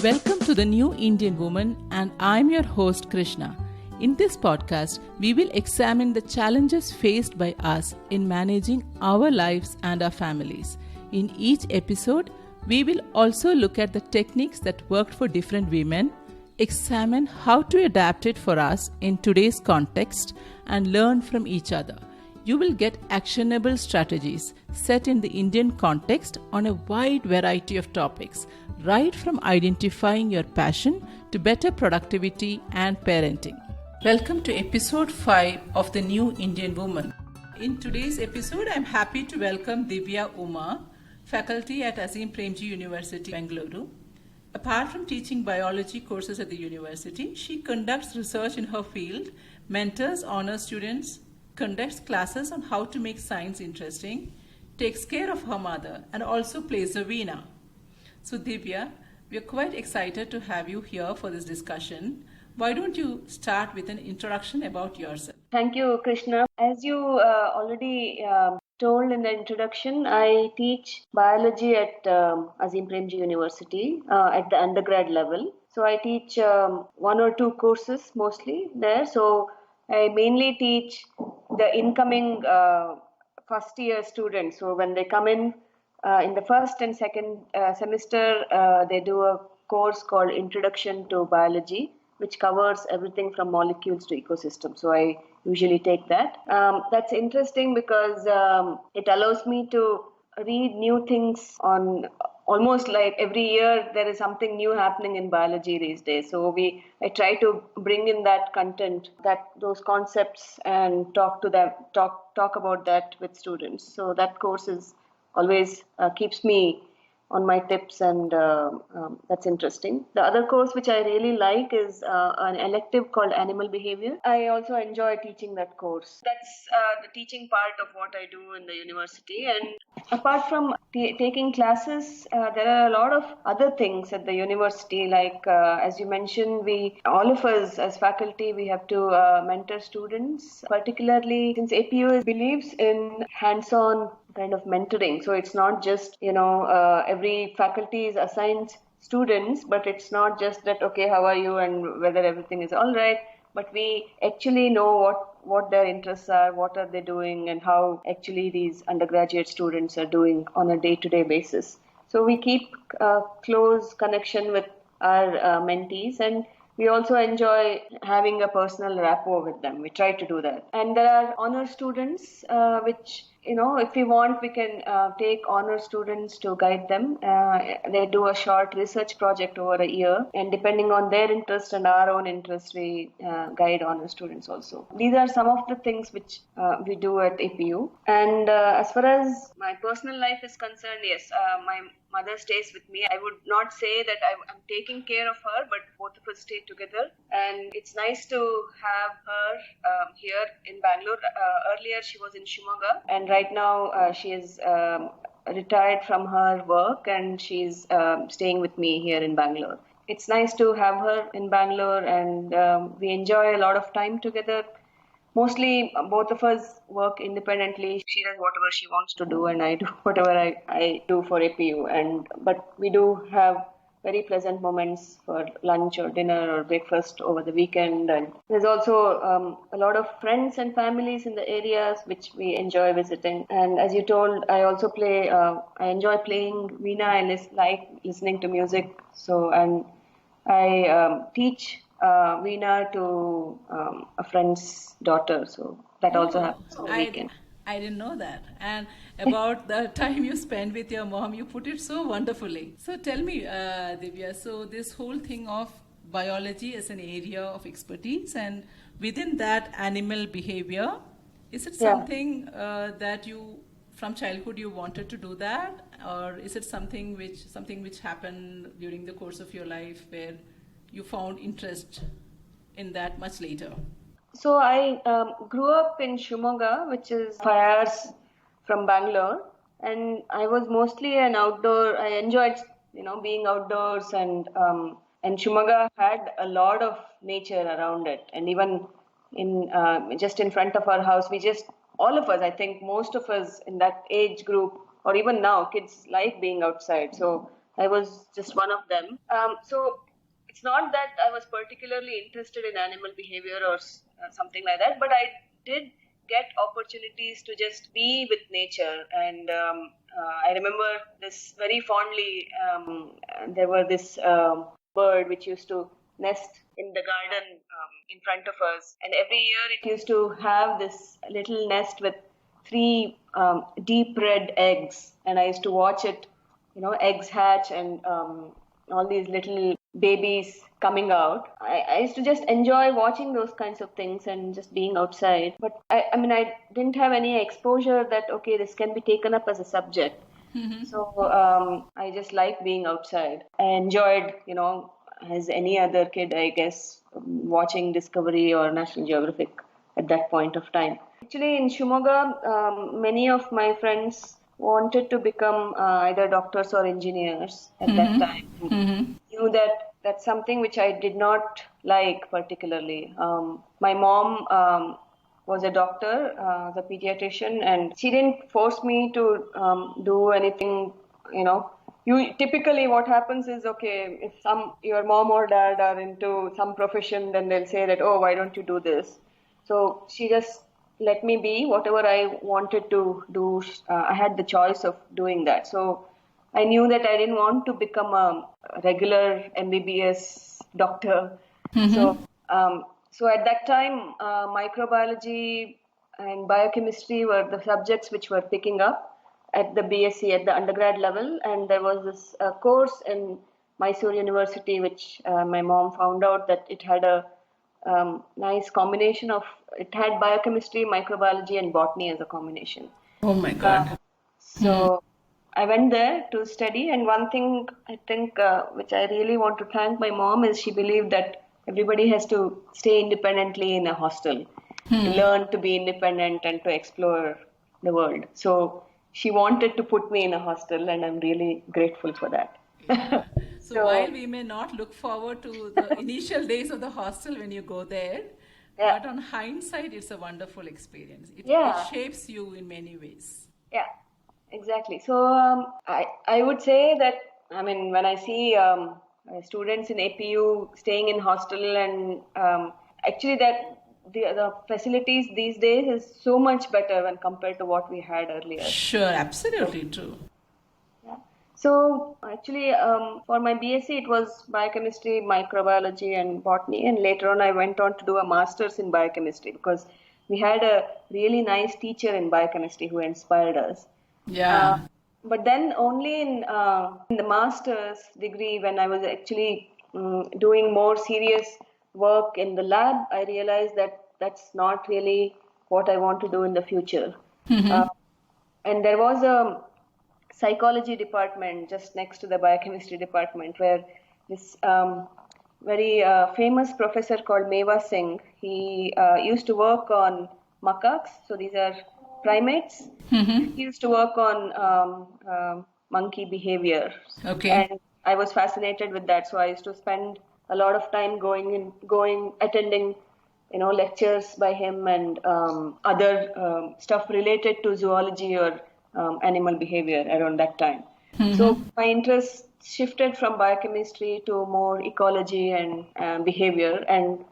Welcome to the New Indian Woman, and I'm your host Krishna. In this podcast, we will examine the challenges faced by us in managing our lives and our families. In each episode, we will also look at the techniques that worked for different women, examine how to adapt it for us in today's context, and learn from each other. You will get actionable strategies set in the Indian context on a wide variety of topics, right from identifying your passion to better productivity and parenting. Welcome to episode 5 of The New Indian Woman. In today's episode, I'm happy to welcome Divya Uma, faculty at Azim Premji University, Bengaluru. Apart from teaching biology courses at the university, she conducts research in her field, mentors honor students, conducts classes on how to make science interesting, takes care of her mother, and also plays the veena. So Divya, we are quite excited to have you here for this discussion. Why don't you start with an introduction about yourself? Thank you, Krishna. As you already told in the introduction, I teach biology at Azim Premji University at the undergrad level. So I teach one or two courses mostly there. So I mainly teach the incoming first year students. So when they come in the first and second semester, they do a course called Introduction to Biology, which covers everything from molecules to ecosystems. So I usually take that. That's interesting because it allows me to read new things on almost like every year there is something new happening in biology these days. So I try to bring in that content, those concepts, and talk about that with students. So that course is always keeps me on my tips, and that's interesting. The other course which I really like is an elective called Animal Behavior. I also enjoy teaching that course. That's the teaching part of what I do in the university. And apart from taking classes, there are a lot of other things at the university. Like as you mentioned, all of us as faculty, we have to mentor students, particularly since APU believes in hands-on kind of mentoring. So it's not just, every faculty is assigned students, but it's not just that, okay, how are you and whether everything is all right, but we actually know what their interests are, what are they doing, and how actually these undergraduate students are doing on a day-to-day basis. So we keep close connection with our mentees, and we also enjoy having a personal rapport with them. We try to do that. And there are honor students, which, if we want, we can take honor students to guide them. They do a short research project over a year, and depending on their interest and our own interest, we guide honor students also. These are some of the things which we do at APU. And as far as my personal life is concerned, yes, my mother stays with me. I would not say that I'm taking care of her, but both of us stay together. And it's nice to have her here in Bangalore. Earlier, she was in Shimoga, and right now she is retired from her work, and she's staying with me here in Bangalore. It's nice to have her in Bangalore, and we enjoy a lot of time together. Mostly, both of us work independently. She does whatever she wants to do, and I do whatever I do for APU. But we do have very pleasant moments for lunch or dinner or breakfast over the weekend. And there's also a lot of friends and families in the areas which we enjoy visiting. And as you told, I also play. I enjoy playing veena. I like listening to music. And I teach veena to a friend's daughter, so that also happens on the weekend. I didn't know that. And about the time you spend with your mom, you put it so wonderfully. So tell me, Divya, so this whole thing of biology as an area of expertise, and within that animal behavior, is it something that you, from childhood, you wanted to do that? Or is it something which happened during the course of your life where you found interest in that much later? So I grew up in Shimoga, which is 5 hours from Bangalore, and I was mostly an outdoor. I enjoyed, being outdoors, and Shimoga had a lot of nature around it, and even in just in front of our house, all of us, I think most of us in that age group, or even now, kids like being outside. So I was just one of them. So it's not that I was particularly interested in animal behavior or something like that, but I did get opportunities to just be with nature. And I remember this very fondly. There were this bird which used to nest in the garden in front of us, and every year it used to have this little nest with three deep red eggs, and I used to watch it, eggs hatch and all these little babies coming out. I used to just enjoy watching those kinds of things and just being outside. But I mean, I didn't have any exposure that, okay, this can be taken up as a subject. So I just like being outside. I enjoyed, as any other kid, I guess, watching Discovery or National Geographic at that point of time. Actually, in Shimoga, many of my friends wanted to become either doctors or engineers at that time. Knew that that's something which I did not like particularly. My mom was a doctor, the pediatrician, and she didn't force me to do anything. You typically what happens is, okay, if your mom or dad are into some profession, then they'll say that, oh, why don't you do this? So she just let me be whatever I wanted to do. I had the choice of doing that. So I knew that I didn't want to become a regular MBBS doctor. So at that time, microbiology and biochemistry were the subjects which were picking up at the BSc at the undergrad level. And there was this course in Mysore University, which my mom found out that it had a nice combination of, it had biochemistry, microbiology, and botany as a combination. Oh my God. So I went there to study, and one thing I think which I really want to thank my mom is she believed that everybody has to stay independently in a hostel to learn to be independent and to explore the world. So she wanted to put me in a hostel, and I'm really grateful for that. So while we may not look forward to the initial days of the hostel when you go there, but on hindsight, it's a wonderful experience. It shapes you in many ways. Yeah, exactly. So I would say that, I mean, when I see students in APU staying in hostel, and actually that the facilities these days is so much better when compared to what we had earlier. Sure, absolutely true. So actually, for my BSc, it was biochemistry, microbiology, and botany. And later on, I went on to do a master's in biochemistry because we had a really nice teacher in biochemistry who inspired us. Yeah. But then only in the master's degree, when I was actually doing more serious work in the lab, I realized that that's not really what I want to do in the future. And there was a psychology department just next to the biochemistry department where this very famous professor called Meva Singh, he used to work on macaques. So these are primates. He used to work on monkey behavior. Okay. And I was fascinated with that. So I used to spend a lot of time attending, lectures by him and other stuff related to zoology or animal behavior around that time. So my interest shifted from biochemistry to more ecology and behavior. And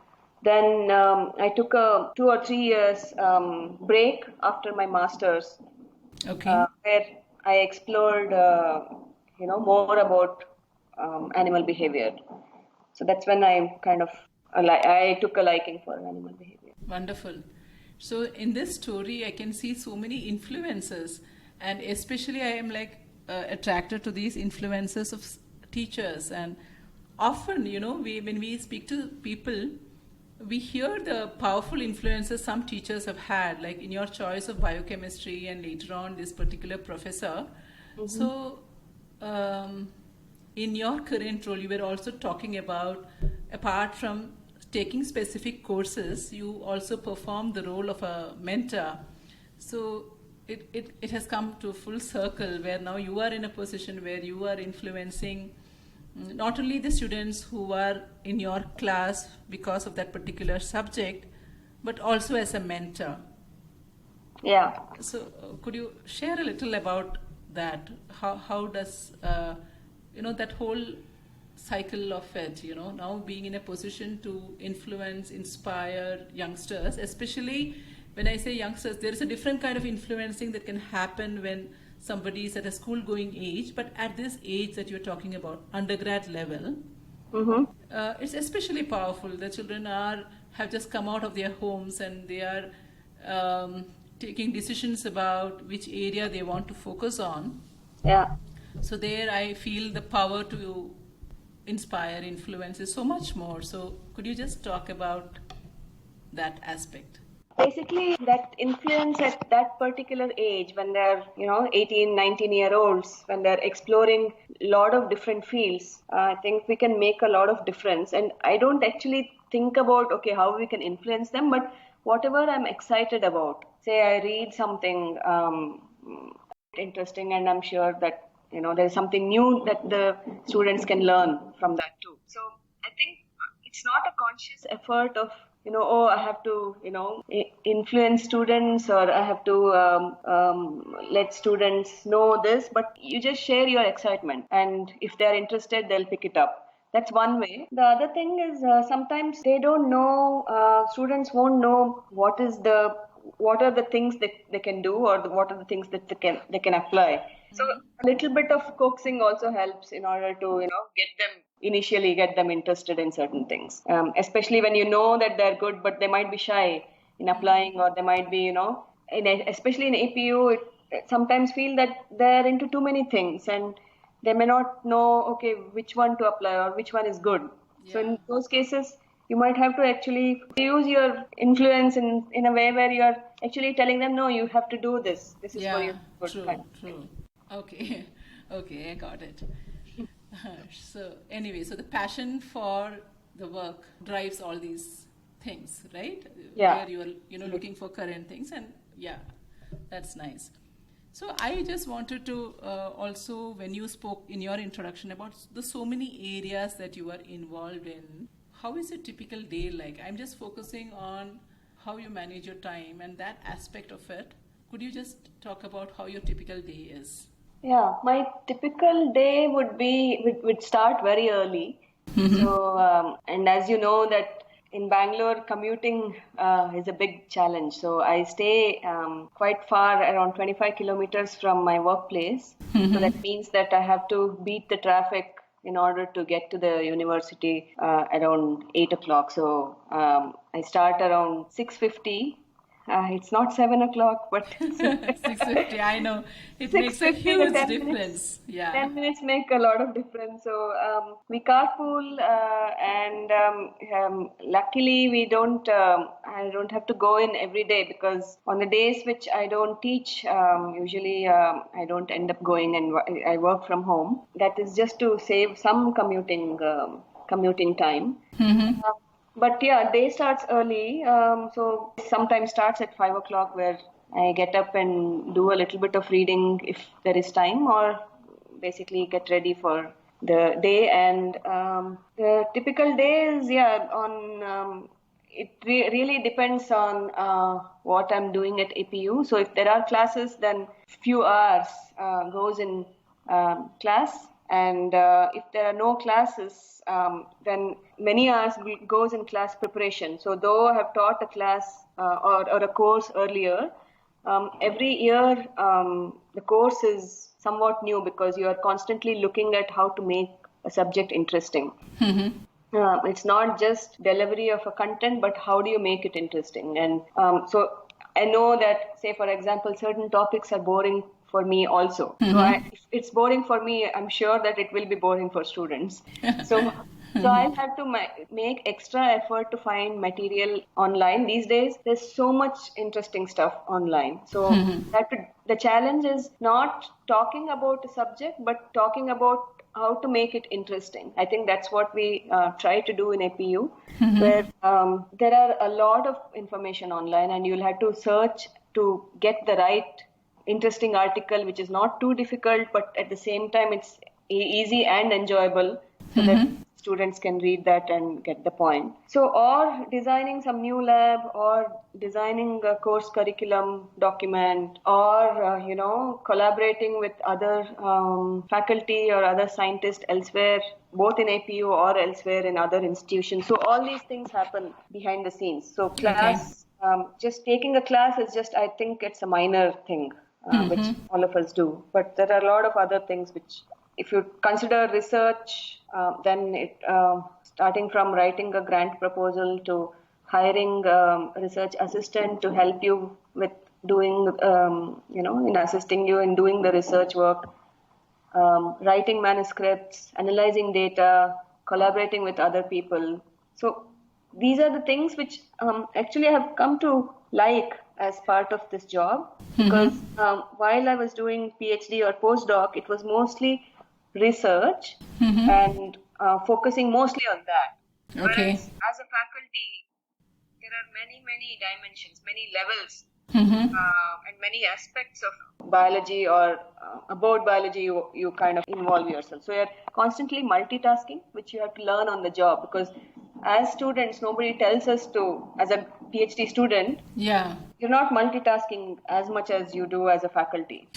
then I took a 2 or 3 years break after my master's, where I explored, more about animal behavior. So that's when I kind of I took a liking for animal behavior. Wonderful. So in this story, I can see so many influences, and especially I am attracted to these influences of teachers. And often, when we speak to people, we hear the powerful influences some teachers have had, like in your choice of biochemistry and later on this particular professor. So in your current role, you were also talking about, apart from taking specific courses, you also perform the role of a mentor. So it has come to a full circle where now you are in a position where you are influencing not only the students who are in your class because of that particular subject, but also as a mentor. Yeah. So could you share a little about that? How does that whole cycle of it, now being in a position to influence, inspire youngsters, especially when I say youngsters, there is a different kind of influencing that can happen when somebody is at a school going age, but at this age that you're talking about, undergrad level, it's especially powerful. The children have just come out of their homes and they are taking decisions about which area they want to focus on. Yeah. So there I feel the power to inspire, influence is so much more. So could you just talk about that aspect? Basically, that influence at that particular age, when they're 18, 19-year-olds, when they're exploring a lot of different fields, I think we can make a lot of difference. And I don't actually think about how we can influence them, but whatever I'm excited about, say I read something interesting, and I'm sure that there's something new that the students can learn from that too. So I think it's not a conscious effort of I have to influence students, or I have to let students know this, but you just share your excitement, and if they're interested, they'll pick it up. That's one way. The other thing is sometimes they don't know, students won't know what are the things that they can do, or what are the things that they can apply. So a little bit of coaxing also helps in order to initially get them interested in certain things, especially when you know that they're good, but they might be shy in applying, or they might be especially in APU, it sometimes feel that they're into too many things and they may not know which one to apply or which one is good. Yeah. So in those cases, you might have to actually use your influence in a way where you're actually telling them, no, you have to do this. This is for you. True. Okay, I got it. So anyway, so the passion for the work drives all these things, right? Yeah. Where you are looking for current things, and yeah, that's nice. So I just wanted to also, when you spoke in your introduction about the so many areas that you are involved in, how is a typical day like? I'm just focusing on how you manage your time and that aspect of it. Could you just talk about how your typical day is? Yeah, my typical day would start very early. So, and as you know that in Bangalore, commuting is a big challenge. So I stay quite far, around 25 kilometers from my workplace. So that means that I have to beat the traffic in order to get to the university around 8 o'clock. So I start around 6:50. It's not 7 o'clock, but 6:50. I know it makes a huge difference. Yeah, 10 minutes make a lot of difference. So we carpool, and luckily we don't. I don't have to go in every day, because on the days which I don't teach, usually I don't end up going, and I work from home. That is just to save some commuting time. But yeah, day starts early. So sometimes starts at 5 o'clock, where I get up and do a little bit of reading if there is time, or basically get ready for the day. And the typical day is, it really depends on what I'm doing at APU. So if there are classes, then few hours goes in class. And if there are no classes, then many hours goes in class preparation. So though I have taught a class or a course earlier, every year the course is somewhat new, because you are constantly looking at how to make a subject interesting. It's not just delivery of a content, but how do you make it interesting? And so I know that, say, for example, certain topics are boring for me also. So if it's boring for me, I'm sure that it will be boring for students. So I'll have to make extra effort to find material online. These days, there's so much interesting stuff online. So the challenge is not talking about a subject, but talking about how to make it interesting. I think that's what we try to do in APU, where there are a lot of information online, and you'll have to search to get the right interesting article, which is not too difficult, but at the same time it's easy and enjoyable, so that students can read that and get the point. So, or designing some new lab, or designing a course curriculum document, or collaborating with other faculty or other scientists elsewhere, both in APU or elsewhere in other institutions. So all these things happen behind the scenes. So class, just taking a class is just, I think it's a minor thing, which all of us do. But there are a lot of other things which, if you consider research, then it starting from writing a grant proposal to hiring a research assistant to help you with doing, in assisting you in doing the research work, writing manuscripts, analyzing data, collaborating with other people. So these are the things which actually I have come to like as part of this job, because while I was doing PhD or postdoc, it was mostly research and focusing mostly on that. Okay. Whereas as a faculty, there are many dimensions, many levels, and many aspects of biology, or about biology you kind of involve yourself. So you're constantly multitasking, which you have to learn on the job, because as students, nobody tells us to, as a PhD student, you're not multitasking as much as you do as a faculty.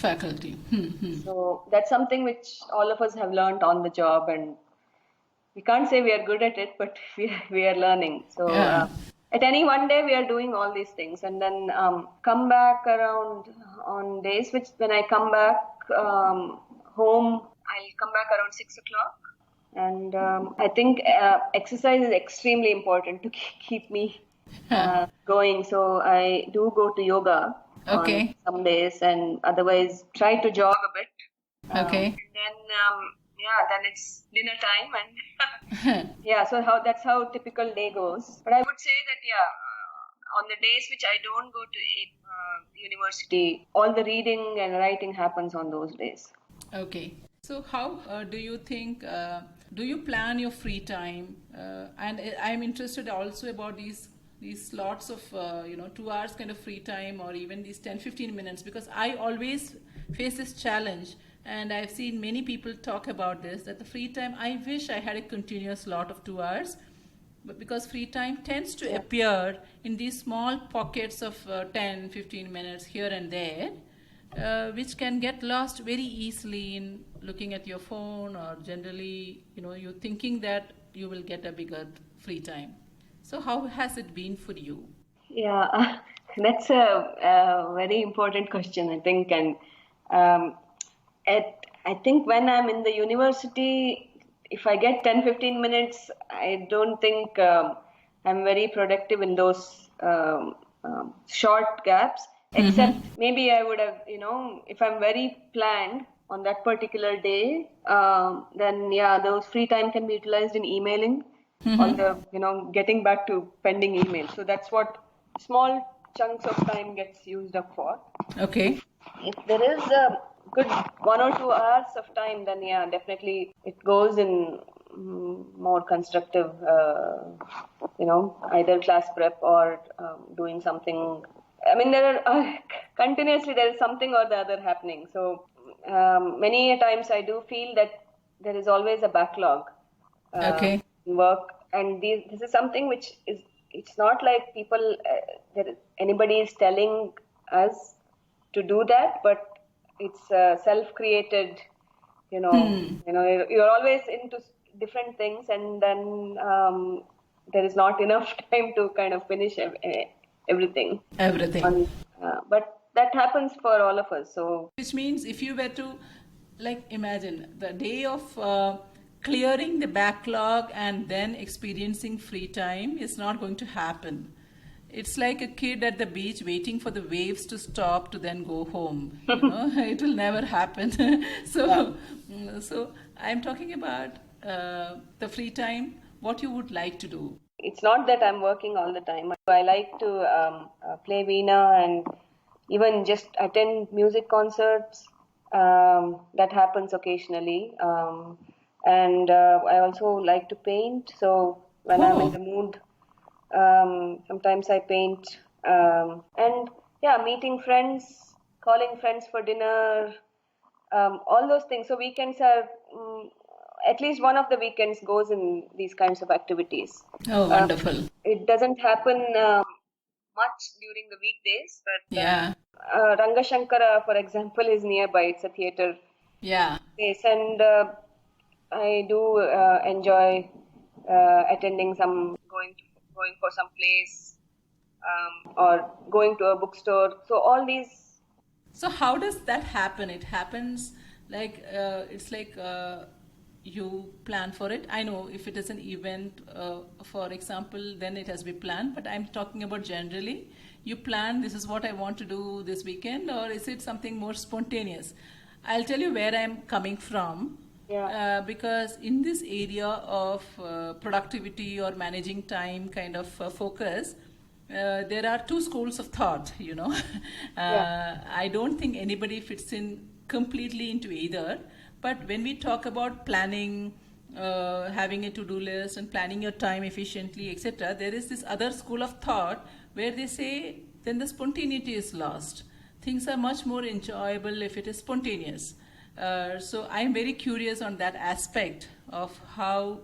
So that's something which all of us have learned on the job, and we can't say we are good at it, but we are learning. So at any one day we are doing all these things, and then come back around on days which, when I come back home, I'll come back around 6 o'clock. And I think exercise is extremely important to keep me going. So I do go to yoga on some days, and otherwise try to jog a bit. And then then it's dinner time, and so that's how typical day goes. But I would say that on the days which I don't go to university, all the reading and writing happens on those days. Okay. So how do you think, do you plan your free time? And I'm interested also about these slots of 2 hours kind of free time, or even these 10-15 minutes, because I always face this challenge, and I've seen many people talk about this, that the free time, I wish I had a continuous slot of 2 hours, but because free time tends to appear in these small pockets of 10-15 minutes here and there, which can get lost very easily in looking at your phone, or generally, you're thinking that you will get a bigger free time. So how has it been for you? Yeah, that's a very important question, I think. And I think when I'm in the university, if I get 10-15 minutes, I don't think I'm very productive in those short gaps. Except maybe I would have, if I'm very planned on that particular day, then those free time can be utilized in emailing, on the, getting back to pending emails. So that's what small chunks of time gets used up for. Okay. If there is a good 1 or 2 hours of time, then definitely it goes in more constructive, either class prep or doing something. I mean, there are continuously there is something or the other happening. So many times I do feel that there is always a backlog in work, and this is something which is, it's not like people anybody is telling us to do that, but it's self-created. You're always into different things, and then there is not enough time to kind of finish everything. But that happens for all of us. So, which means if you were to imagine the day of clearing the backlog and then experiencing free time is not going to happen. It's like a kid at the beach waiting for the waves to stop to then go home. It will never happen. So I'm talking about the free time, what you would like to do. It's not that I'm working all the time. I like to play veena and even just attend music concerts. That happens occasionally. And I also like to paint. So when I'm in the mood, sometimes I paint. And meeting friends, calling friends for dinner, all those things. So weekends are at least one of the weekends goes in these kinds of activities. Oh, wonderful. It doesn't happen much during the weekdays, but Yeah. Rangashankara, for example, is nearby. It's a theater Yeah. place, and I do enjoy attending going for some place, or going to a bookstore. So all these. So how does that happen? It happens like it's like you plan for it. I know if it is an event, for example, then it has to be planned. But I'm talking about generally. You plan, this is what I want to do this weekend, or is it something more spontaneous? I'll tell you where I'm coming from. Yeah. Because in this area of productivity or managing time kind of focus, there are two schools of thought, you know. Yeah. I don't think anybody fits in completely into either. But when we talk about planning, having a to-do list and planning your time efficiently, etc., there is this other school of thought where they say then the spontaneity is lost. Things are much more enjoyable if it is spontaneous. So I'm very curious on that aspect of how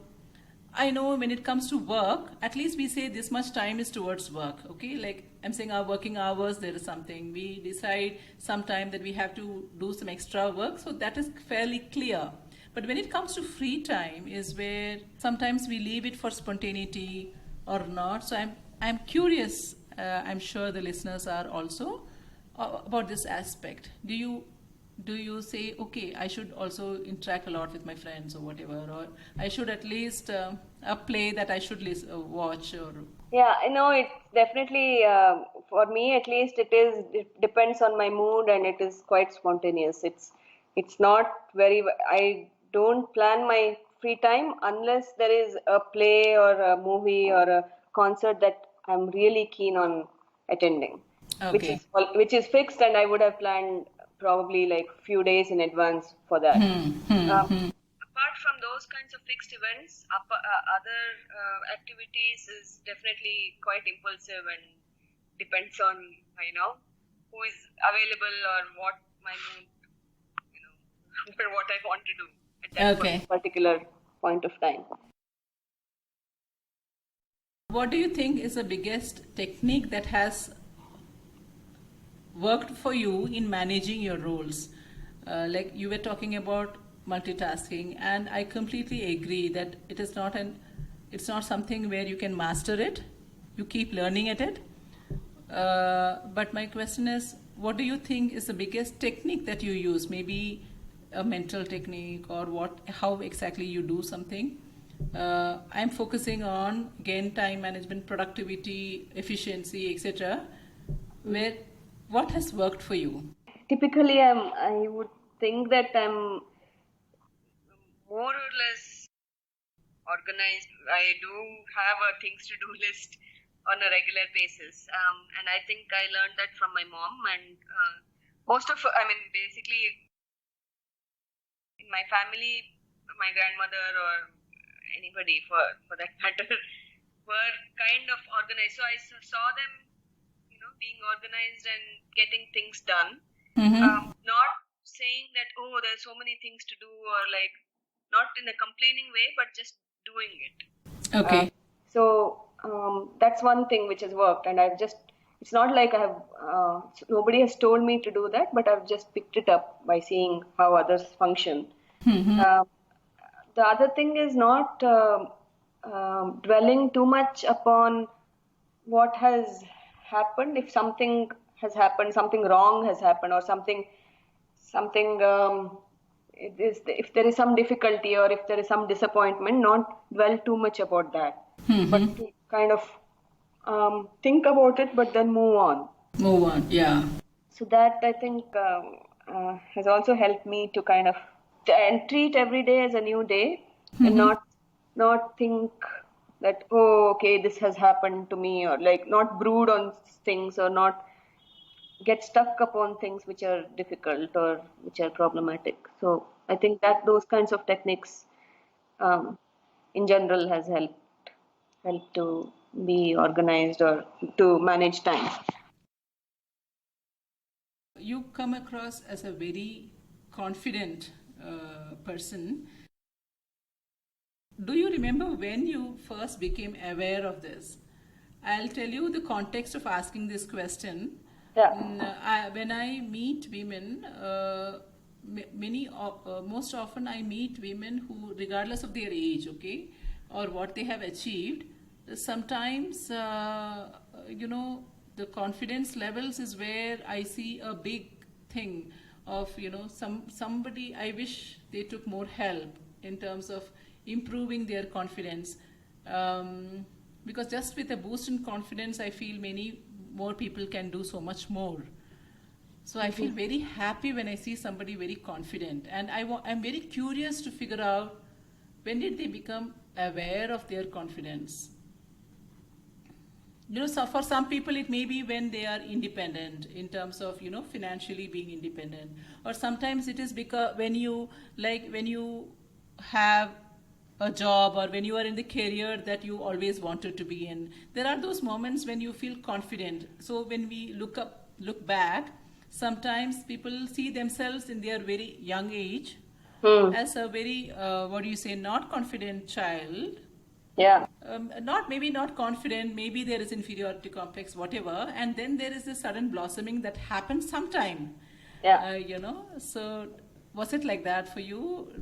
I know when it comes to work, at least we say this much time is towards work. Okay, like I'm saying our working hours, there is something. We decide sometime that we have to do some extra work, so that is fairly clear. But when it comes to free time, is where sometimes we leave it for spontaneity or not. So I'm curious. I'm sure the listeners are also about this aspect. Do you say, okay, I should also interact a lot with my friends or whatever, or I should at least a play that I should watch or. Yeah, I know it's definitely for me at least it depends on my mood, and it is quite spontaneous. It's not very I don't plan my free time unless there is a play or a movie or a concert that I'm really keen on attending, Okay. which is fixed, and I would have planned probably like few days in advance for that. Apart from those kinds of fixed events, other activities is definitely quite impulsive and depends on who is available or what my mood, or what I want to do at that Okay. particular point of time. What do you think is the biggest technique that has worked for you in managing your roles? Like you were talking about multitasking, and I completely agree that it's not something where you can master it. You keep learning at it. But my question is, what do you think is the biggest technique that you use? Maybe a mental technique, or how exactly you do something. I'm focusing on again time management, productivity, efficiency, etc. Where what has worked for you? Typically, I would think that I'm more or less organized. I do have a things to do list on a regular basis, and I think I learned that from my mom. And basically, in my family, my grandmother or anybody for that matter were kind of organized. So I saw them, being organized and getting things done. Mm-hmm. Not saying that, oh, there's so many things to do, or like not in a complaining way, but just doing it. Okay. So that's one thing which has worked, and it's not like nobody has told me to do that, but I've just picked it up by seeing how others function. Uh, the other thing is not dwelling too much upon what has happened. If something has happened, something wrong has happened, or something if there is some difficulty or if there is some disappointment, not dwell too much about that, but to kind of think about it, but then move on. Move on. Yeah. So that I think has also helped me to kind of and treat every day as a new day, and not think that, oh, okay, this has happened to me, or like not brood on things, or not get stuck upon things which are difficult or which are problematic. So I think that those kinds of techniques um, in general has helped to be organized or to manage time. You come across as a very confident person. Do you remember when you first became aware of this? I'll tell you the context of asking this question. Yeah. When I meet women, most often I meet women who, regardless of their age, okay, or what they have achieved, sometimes, the confidence levels is where I see a big thing of, somebody, I wish they took more help in terms of improving their confidence. Because just with a boost in confidence, I feel many more people can do so much more. So I feel very happy when I see somebody very confident, and I'm very curious to figure out when did they become aware of their confidence. So for some people it may be when they are independent in terms of financially being independent, or sometimes it is because when you have a job, or when you are in the career that you always wanted to be in, there are those moments when you feel confident. So when we look back, sometimes people see themselves in their very young age as a very not confident child. Yeah. Not confident, maybe there is inferiority complex, whatever, and then there is this sudden blossoming that happens sometime. Yeah. So was it like that for you?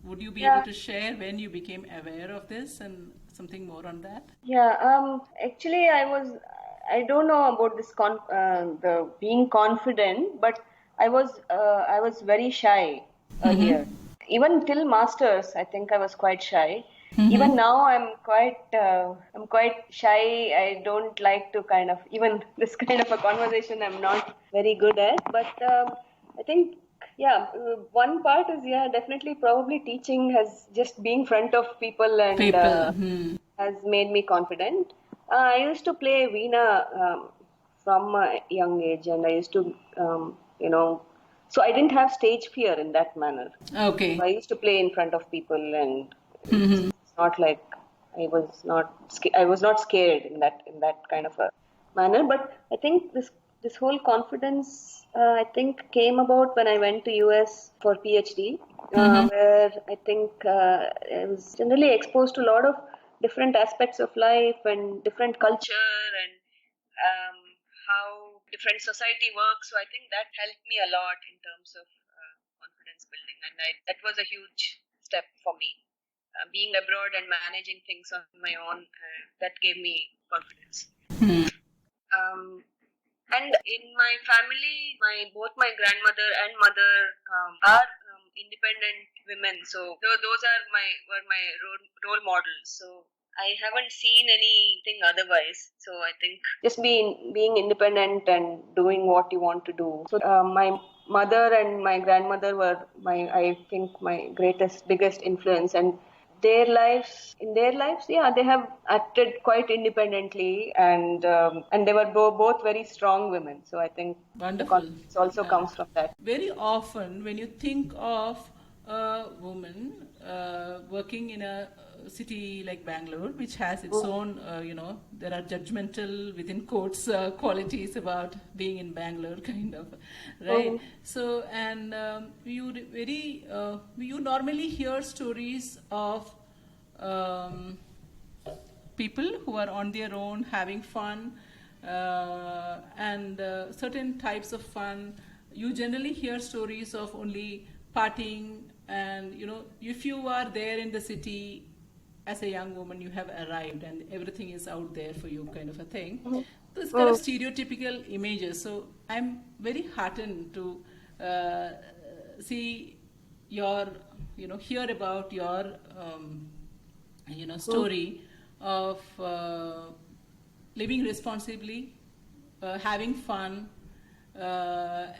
Would you be Yeah. able to share when you became aware of this and something more on that? Yeah. Actually, I don't know about this the being confident, but I was very shy earlier. Even till masters, I think I was quite shy. Even now, I'm quite shy. I don't like to kind of, even this kind of a conversation, I'm not very good at. But I think, yeah, one part is, yeah, definitely probably teaching has just being front of people and People. has made me confident. I used to play Veena from a young age, and I used to, so I didn't have stage fear in that manner. Okay. I used to play in front of people, and it's not like I was not scared in that kind of a manner. But I think this whole confidence, I think, came about when I went to US for PhD, where I think I was generally exposed to a lot of different aspects of life and different culture and how different society works. So I think that helped me a lot in terms of confidence building, and that was a huge step for me. Being abroad and managing things on my own, that gave me confidence. Um, and in my family, both my grandmother and mother are independent women. So those were my role models. So I haven't seen anything otherwise. So I think just being independent and doing what you want to do. So my mother and my grandmother were I think my biggest influence, and in their lives, yeah, they have acted quite independently, and they were both very strong women. So I think the Wonderful. confidence also comes from that. Very often, when you think of a woman working in a city like Bangalore, which has its own, there are judgmental, within quotes, qualities about being in Bangalore, kind of, right? So, and you normally hear stories of people who are on their own having fun, and certain types of fun. You generally hear stories of only partying, and if you are there in the city as a young woman, you have arrived and everything is out there for you, kind of a thing. This kind of stereotypical images. So I'm very heartened to see hear about your story of living responsibly, having fun,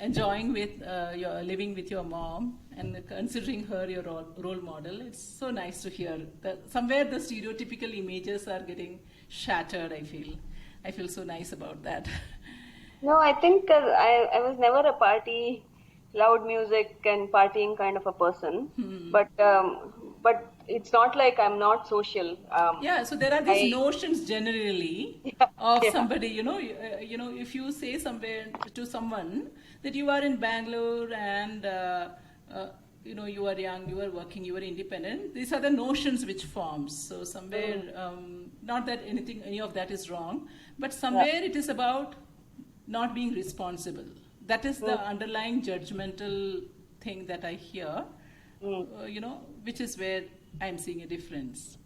enjoying with living with your mom, and considering her your role model. It's so nice to hear that somewhere the stereotypical images are getting shattered. I feel so nice about that. No, I think I was never a party, loud music and partying kind of a person. But it's not like I'm not social. Yeah, so there are these I notions generally Yeah, of yeah. somebody, if you say somewhere to someone that you are in Bangalore and you are young, you are working, you are independent. These are the notions which forms. So somewhere, not that any of that is wrong, but somewhere it is about not being responsible. That is the underlying judgmental thing that I hear, which is where I'm seeing a difference.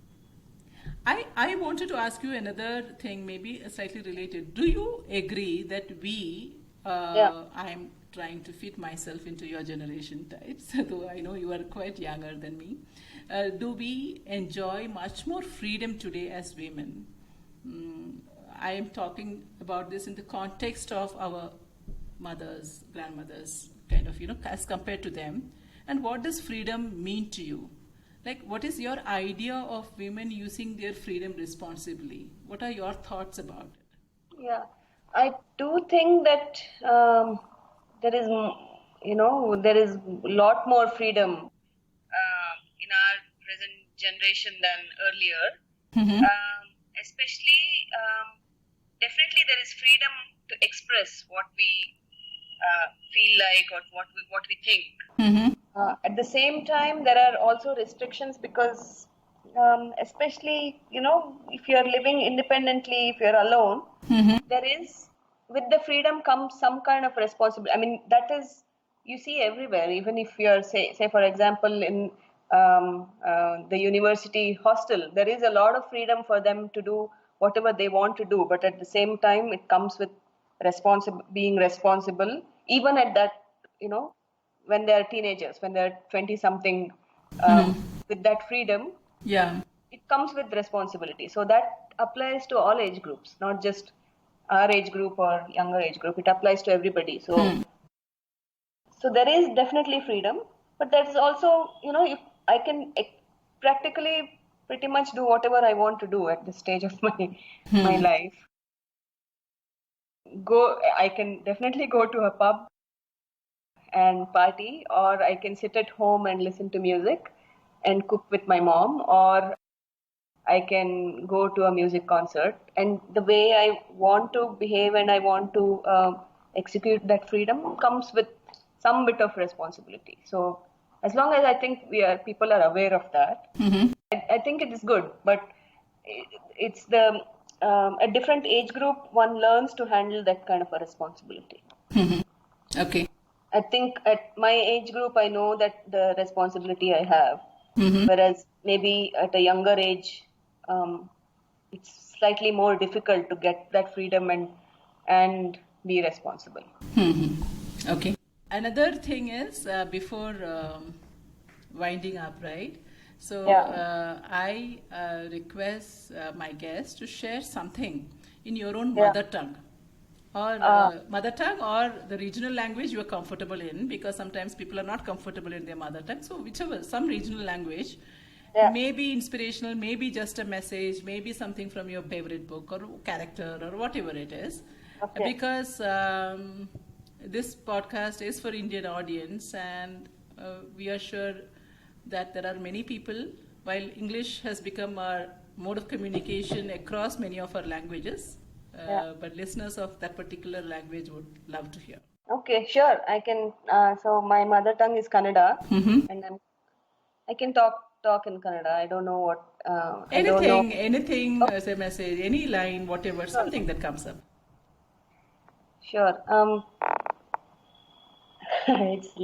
I wanted to ask you another thing, maybe slightly related. Do you agree that I'm trying to fit myself into your generation types, though I know you are quite younger than me. Do we enjoy much more freedom today as women? I am talking about this in the context of our mothers, grandmothers, kind of, as compared to them. And what does freedom mean to you? Like, what is your idea of women using their freedom responsibly? What are your thoughts about it? Yeah, I do think that there is, there is a lot more freedom in our present generation than earlier. Especially, definitely there is freedom to express what we feel like or what we think. At the same time, there are also restrictions because, especially, if you're living independently, if you're alone, there is, with the freedom comes some kind of responsibility. I mean, that is, you see everywhere, even if you're, say for example, in the university hostel, there is a lot of freedom for them to do whatever they want to do, but at the same time, it comes with being responsible, even at that, when they're teenagers, when they're 20 something, with that freedom, it comes with responsibility. So that applies to all age groups, not just our age group or younger age group. It applies to everybody. So there is definitely freedom, but there's also, I can practically pretty much do whatever I want to do at this stage of my life. I can definitely go to a pub and party, or I can sit at home and listen to music and cook with my mom, or I can go to a music concert. And the way I want to behave and I want to execute that freedom comes with some bit of responsibility. So as long as I think people are aware of that, I think it is good. But it's a different age group, one learns to handle that kind of a responsibility. Okay. I think at my age group, I know that the responsibility I have, whereas maybe at a younger age, it's slightly more difficult to get that freedom and be responsible. Okay. Another thing is, before winding up, right? So I request my guests to share something in your own mother tongue. Or mother tongue or the regional language you are comfortable in, because sometimes people are not comfortable in their mother tongue. So whichever, some regional language, maybe inspirational, maybe just a message, maybe something from your favorite book or character or whatever it is. Okay. Because this podcast is for Indian audience, and we are sure that there are many people, while English has become our mode of communication across many of our languages, but listeners of that particular language would love to hear. Okay, sure. I can. So my mother tongue is Kannada, and I can talk in Kannada. I don't know what. Anything as a message, any line, whatever, something that comes up. Sure. It's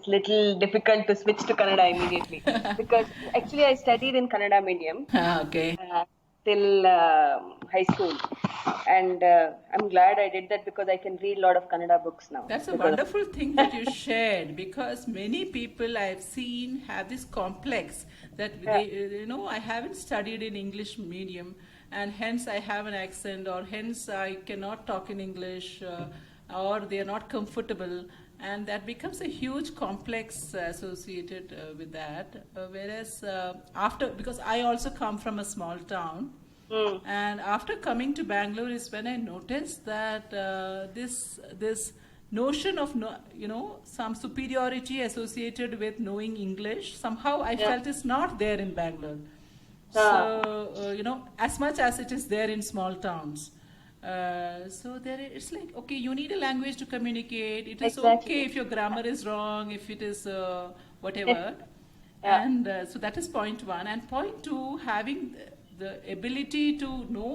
little difficult to switch to Kannada immediately because actually I studied in Kannada medium. Okay. Till high school, and I'm glad I did that because I can read a lot of Kannada books now. That's a wonderful thing that you shared, because many people I've seen have this complex that they, I haven't studied in English medium, and hence I have an accent, or hence I cannot talk in English, or they are not comfortable. And that becomes a huge complex associated with that. Whereas because I also come from a small town, and after coming to Bangalore is when I noticed that this notion of some superiority associated with knowing English, somehow I felt is not there in Bangalore. So as much as it is there in small towns. So it's like, okay, you need a language to communicate. It is okay if your grammar is wrong, if it is whatever. Yeah. And so that is point one. And point two, having the ability to know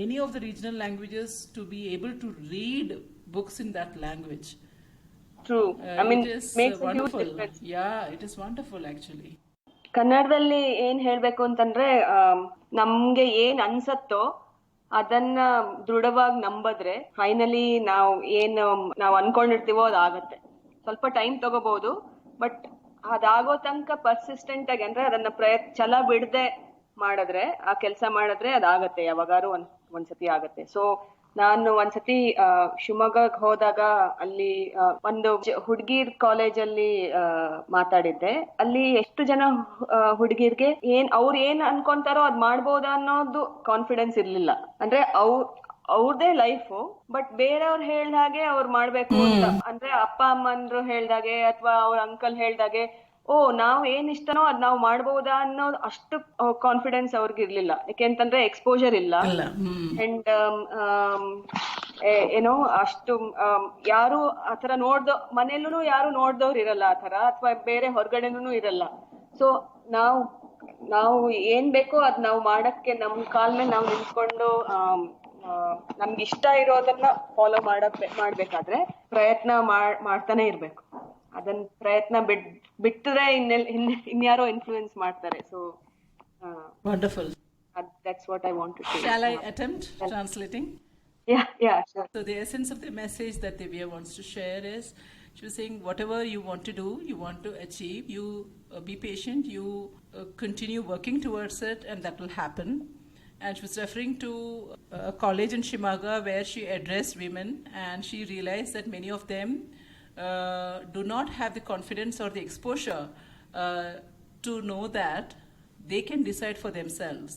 any of the regional languages, to be able to read books in that language. True. I mean, it is makes a huge wonderful. difference. Yeah, it is wonderful actually. ಕನ್ನಡದಲ್ಲಿ ಏನ್ ಹೇಳ್ಬೇಕು ಅಂತಂದ್ರೆ ನಮ್ಗೆ ಏನ್ ಅನ್ಸತ್ತೋ ಅದನ್ನ ದೃಢವಾಗಿ ನಂಬದ್ರೆ finally ನಾವು ಅನ್ಕೊಂಡಿರ್ತೀವೋ ಅದಾಗತ್ತೆ. ಸ್ವಲ್ಪ ಟೈಮ್ ತಗೋಬಹುದು, ಬಟ್ ಅದಾಗೋ ತನಕ ಪರ್ಸಿಸ್ಟೆಂಟ್ ಆಗಿ ಅಂದ್ರೆ ಅದನ್ನ ಛಲ ಬಿಡದೆ ಮಾಡಿದ್ರೆ, ಆ ಕೆಲಸ ಮಾಡಿದ್ರೆ ಅದಾಗತ್ತೆ, ಯಾವಾಗಾರು ಒಂದ್ಸತಿ ಆಗತ್ತೆ. ಸೊ ನಾನು ಒಂದ್ಸತಿ ಶಿವಮೊಗ್ಗಕ್ಕೆ ಹೋದಾಗ ಅಲ್ಲಿ ಒಂದು ಹುಡುಗಿರ್ ಕಾಲೇಜಲ್ಲಿ ಮಾತಾಡಿದ್ದೆ. ಅಲ್ಲಿ ಎಷ್ಟು ಜನ ಹುಡುಗಿರ್ಗೆ ಅವ್ರು ಏನ್ ಅನ್ಕೊಂತಾರೋ ಅದ್ ಮಾಡ್ಬೋದಾ ಅನ್ನೋದು ಕಾನ್ಫಿಡೆನ್ಸ್ ಇರ್ಲಿಲ್ಲ. ಅಂದ್ರೆ ಅವ್ರದೇ ಲೈಫು, ಬಟ್ ಬೇರೆಯವ್ರು ಹೇಳ್ದಾಗೆ ಅವ್ರು ಮಾಡ್ಬೇಕು ಅಂತ, ಅಂದ್ರೆ ಅಪ್ಪ ಅಮ್ಮಂದ್ರು ಹೇಳ್ದಾಗೆ ಅಥವಾ ಅವ್ರ ಅಂಕಲ್ ಹೇಳ್ದಾಗೆ ನಾವ್ ಏನ್ ಇಷ್ಟನೋ ಅದ್ ನಾವ್ ಮಾಡ್ಬೋದಾ ಅನ್ನೋ ಅಷ್ಟು ಕಾನ್ಫಿಡೆನ್ಸ್ ಅವ್ರಿಗೆ ಇರ್ಲಿಲ್ಲ. ಯಾಕೆಂತಂದ್ರೆ ಎಕ್ಸ್ಪೋಜರ್ ಇಲ್ಲ. ಅಂಡ್ ಏನೋ ಅಷ್ಟು ಯಾರು ಆತರ ಮನೇಲೂ ಯಾರು ನೋಡ್ದವ್ರು ಇರಲ್ಲ ಆತರ, ಅಥವಾ ಬೇರೆ ಹೊರಗಡೆನೂ ಇರಲ್ಲ. ಸೊ ನಾವು ಏನ್ ಬೇಕೋ ಅದ್ ನಾವು ಮಾಡಕ್ಕೆ ನಮ್ ಕಾಲ್ ಮೇಲೆ ನಾವು ನಿಂತ್ಕೊಂಡು ನಮ್ಗೆ ಇಷ್ಟ ಇರೋದನ್ನ ಫಾಲೋ ಮಾಡ್ಬೇಕಾದ್ರೆ ಪ್ರಯತ್ನ ಮಾಡ್ತಾನೆ ಇರ್ಬೇಕು. ಅದನ್ನ ಪ್ರಯತ್ನ ಬಿಟ್ಟರೆ ಇನ್ಯಾರೋ ಇನ್ಫ್ಲೂಯೆನ್ಸ್ ಮಾಡ್ತಾರೆ. So wonderful. That's what I want to say. Shall I attempt translating? Yeah, sure. So the essence of the message that Divya wants to share is, she was saying whatever you want to do, you want to achieve, you be patient, you continue working towards it, and that will happen. And she was referring to a college in Shimoga where she addressed women, and she realized that many of them do not have the confidence or the exposure to know that they can decide for themselves.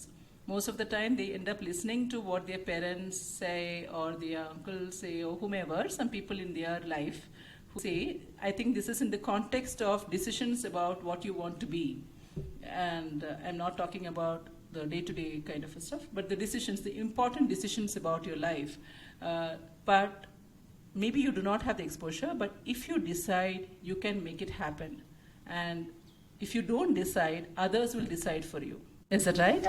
Most of the time they end up listening to what their parents say or their uncles say or whomever, some people in their life who say, I think this is in the context of decisions about what you want to be. And I'm not talking about the day-to-day kind of stuff, but the decisions, the important decisions about your life. But maybe you do not have the exposure, but if you decide, you can make it happen. And if you don't decide, others will decide for you. Is that right?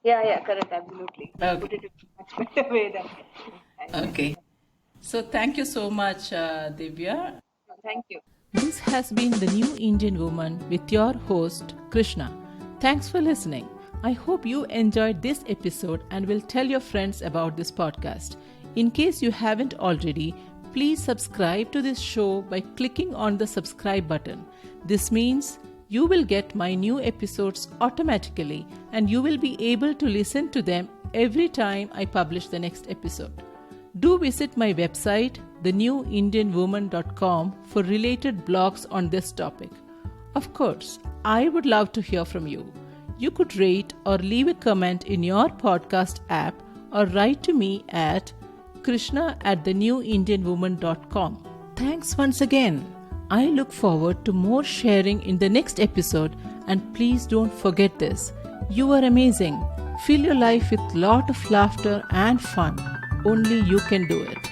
Yeah, correct, absolutely. Okay. Put it in a much better way than. Okay. So thank you so much, Divya. Thank you. This has been The New Indian Woman with your host, Krishna. Thanks for listening. I hope you enjoyed this episode and will tell your friends about this podcast. In case you haven't already, please subscribe to this show by clicking on the subscribe button. This means you will get my new episodes automatically and you will be able to listen to them every time I publish the next episode. Do visit my website, thenewindianwoman.com, for related blogs on this topic. Of course, I would love to hear from you. You could rate or leave a comment in your podcast app or write to me at krishna@thenewindianwoman.com. Thanks once again. I look forward to more sharing in the next episode, and please don't forget this. You are amazing. Fill your life with lot of laughter and fun. Only you can do it.